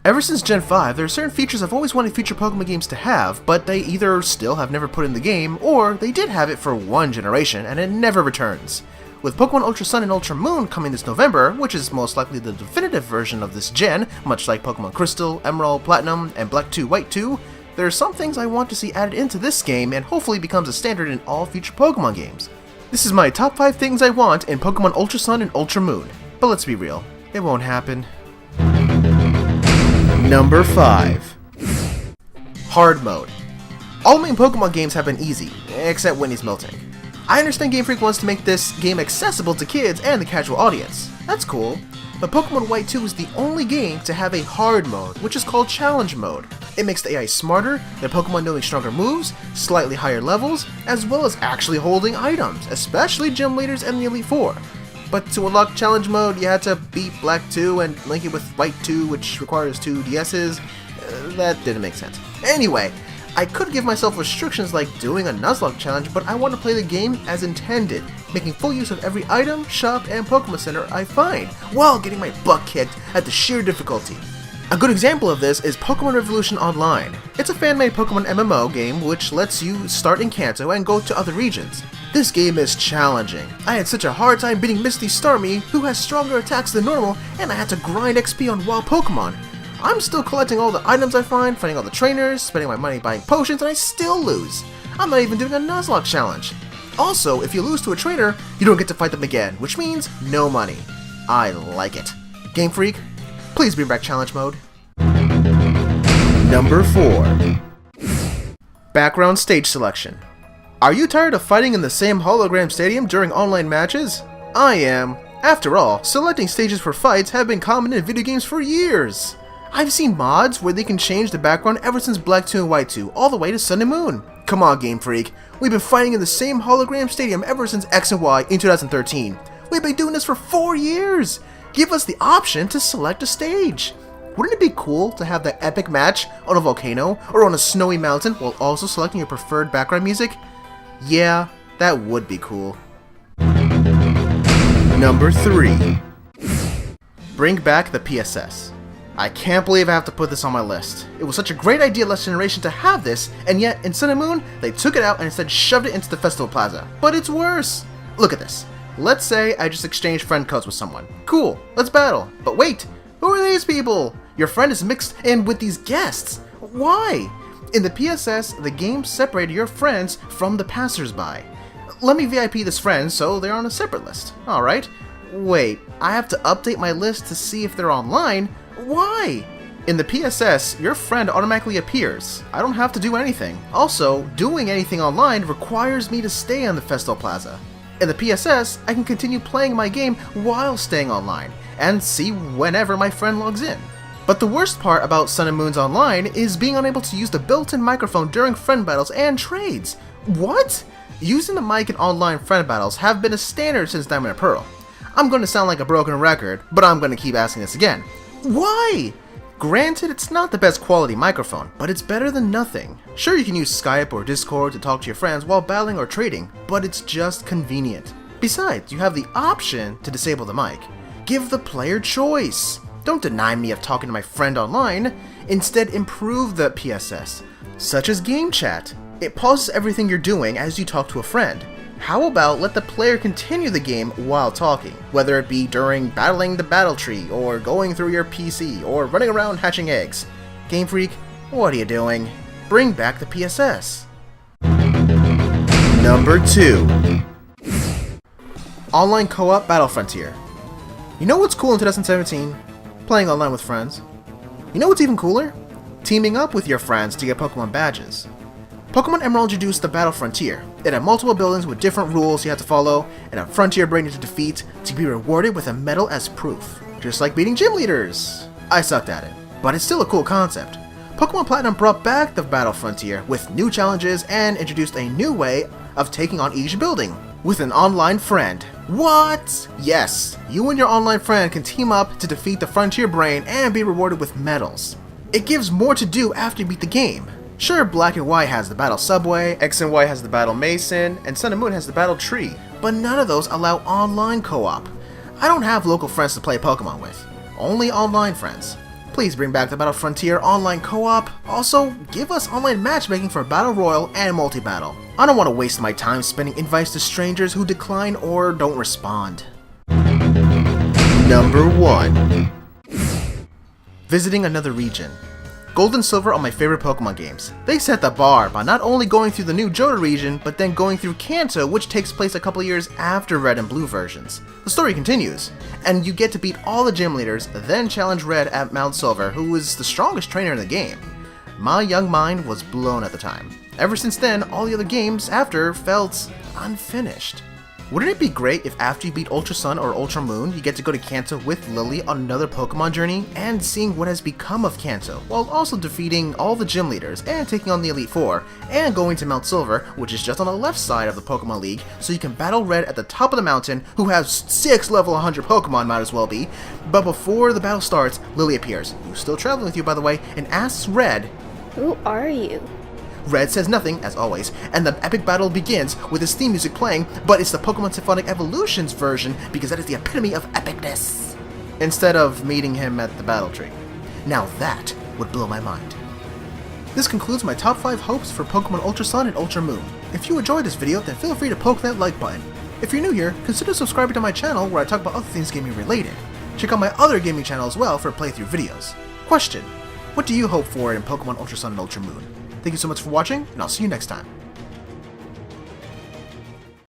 Ever since Gen 5, there are certain features I've always wanted future Pokemon games to have, but they either still have never put in the game, or they did have it for one generation and it never returns. With Pokemon Ultra Sun and Ultra Moon coming this November, which is most likely the definitive version of this gen, much like Pokemon Crystal, Emerald, Platinum, and Black 2, White 2, there are some things I want to see added into this game and hopefully becomes a standard in all future Pokemon games. This is my top 5 things I want in Pokemon Ultra Sun and Ultra Moon, but let's be real, it won't happen. Number 5. Hard Mode. All main Pokemon games have been easy, except Winnie's Miltank. I understand Game Freak wants to make this game accessible to kids and the casual audience. That's cool. But Pokemon White 2 is the only game to have a hard mode, which is called Challenge Mode. It makes the AI smarter, the Pokemon knowing stronger moves, slightly higher levels, as well as actually holding items, especially Gym Leaders and the Elite Four. But to unlock Challenge Mode, you had to beat Black 2 and link it with White 2, which requires 2 DSs. That didn't make sense. Anyway, I could give myself restrictions like doing a Nuzlocke challenge, but I want to play the game as intended, making full use of every item, shop, and Pokemon Center I find, while getting my butt kicked at the sheer difficulty. A good example of this is Pokemon Revolution Online. It's a fan-made Pokemon MMO game which lets you start in Kanto and go to other regions. This game is challenging. I had such a hard time beating Misty Starmie, who has stronger attacks than normal, and I had to grind XP on wild Pokemon. I'm still collecting all the items I find, fighting all the trainers, spending my money buying potions, and I still lose. I'm not even doing a Nuzlocke challenge. Also, if you lose to a trainer, you don't get to fight them again, which means no money. I like it. Game Freak, please bring back Challenge Mode. Number 4. Background Stage Selection. Are you tired of fighting in the same hologram stadium during online matches? I am. After all, selecting stages for fights have been common in video games for years. I've seen mods where they can change the background ever since Black 2 and White 2, all the way to Sun and Moon. Come on, Game Freak. We've been fighting in the same hologram stadium ever since X and Y in 2013. We've been doing this for 4 years. Give us the option to select a stage. Wouldn't it be cool to have that epic match on a volcano or on a snowy mountain while also selecting your preferred background music? Yeah, that would be cool. Number 3. Bring back the PSS. I can't believe I have to put this on my list. It was such a great idea last generation to have this, and yet in Sun and Moon, they took it out and instead shoved it into the Festival Plaza. But it's worse. Look at this. Let's say I just exchanged friend codes with someone. Cool, let's battle. But wait, who are these people? Your friend is mixed in with these guests. Why? In the PSS, the game separated your friends from the passersby. Let me VIP this friend so they're on a separate list. Alright. Wait, I have to update my list to see if they're online? Why? In the PSS, your friend automatically appears. I don't have to do anything. Also, doing anything online requires me to stay on the Festival Plaza. In the PSS, I can continue playing my game while staying online, and see whenever my friend logs in. But the worst part about Sun and Moon's Online is being unable to use the built-in microphone during friend battles and trades. What? Using the mic in online friend battles have been a standard since Diamond and Pearl. I'm going to sound like a broken record, but I'm going to keep asking this again. Why? Granted, it's not the best quality microphone, but it's better than nothing. Sure, you can use Skype or Discord to talk to your friends while battling or trading, but it's just convenient. Besides, you have the option to disable the mic. Give the player choice. Don't deny me of talking to my friend online. Instead, improve the PSS, such as game chat. It pauses everything you're doing as you talk to a friend. How about let the player continue the game while talking, whether it be during battling the battle tree, or going through your PC, or running around hatching eggs. Game Freak, what are you doing? Bring back the PSS. Number 2. Online Co-op Battle Frontier. You know what's cool in 2017? Playing online with friends. You know what's even cooler? Teaming up with your friends to get Pokemon badges. Pokemon Emerald introduced the Battle Frontier. It had multiple buildings with different rules you had to follow, and a frontier brain to defeat to be rewarded with a medal as proof. Just like beating gym leaders. I sucked at it, but it's still a cool concept. Pokemon Platinum brought back the Battle Frontier with new challenges and introduced a new way of taking on each building, with an online friend. What? Yes, you and your online friend can team up to defeat the Frontier Brain and be rewarded with medals. It gives more to do after you beat the game. Sure, Black and White has the Battle Subway, X and Y has the Battle Mason, and Sun and Moon has the Battle Tree, but none of those allow online co-op. I don't have local friends to play Pokemon with, only online friends. Please bring back the Battle Frontier online co-op. Also, give us online matchmaking for Battle Royale and multi-battle. I don't want to waste my time spending invites to strangers who decline or don't respond. Number 1. Visiting another region. Gold and Silver are my favorite Pokemon games. They set the bar by not only going through the new Johto region, but then going through Kanto, which takes place a couple years after Red and Blue versions. The story continues, and you get to beat all the gym leaders, then challenge Red at Mount Silver, who is the strongest trainer in the game. My young mind was blown at the time. Ever since then, all the other games after felt unfinished. Wouldn't it be great if after you beat Ultra Sun or Ultra Moon, you get to go to Kanto with Lily on another Pokemon journey and seeing what has become of Kanto, while also defeating all the gym leaders and taking on the Elite Four, and going to Mount Silver, which is just on the left side of the Pokemon League, so you can battle Red at the top of the mountain, who has 6 level 100 Pokemon, might as well be. But before the battle starts, Lily appears, who's still traveling with you by the way, and asks Red, "Who are you?" Red says nothing, as always, and the epic battle begins with his theme music playing, but it's the Pokemon Symphonic Evolutions version because that is the epitome of epicness, instead of meeting him at the battle tree. Now that would blow my mind. This concludes my top 5 hopes for Pokemon Ultra Sun and Ultra Moon. If you enjoyed this video, then feel free to poke that like button. If you're new here, consider subscribing to my channel where I talk about other things gaming related. Check out my other gaming channel as well for playthrough videos. Question: what do you hope for in Pokemon Ultra Sun and Ultra Moon? Thank you so much for watching, and I'll see you next time.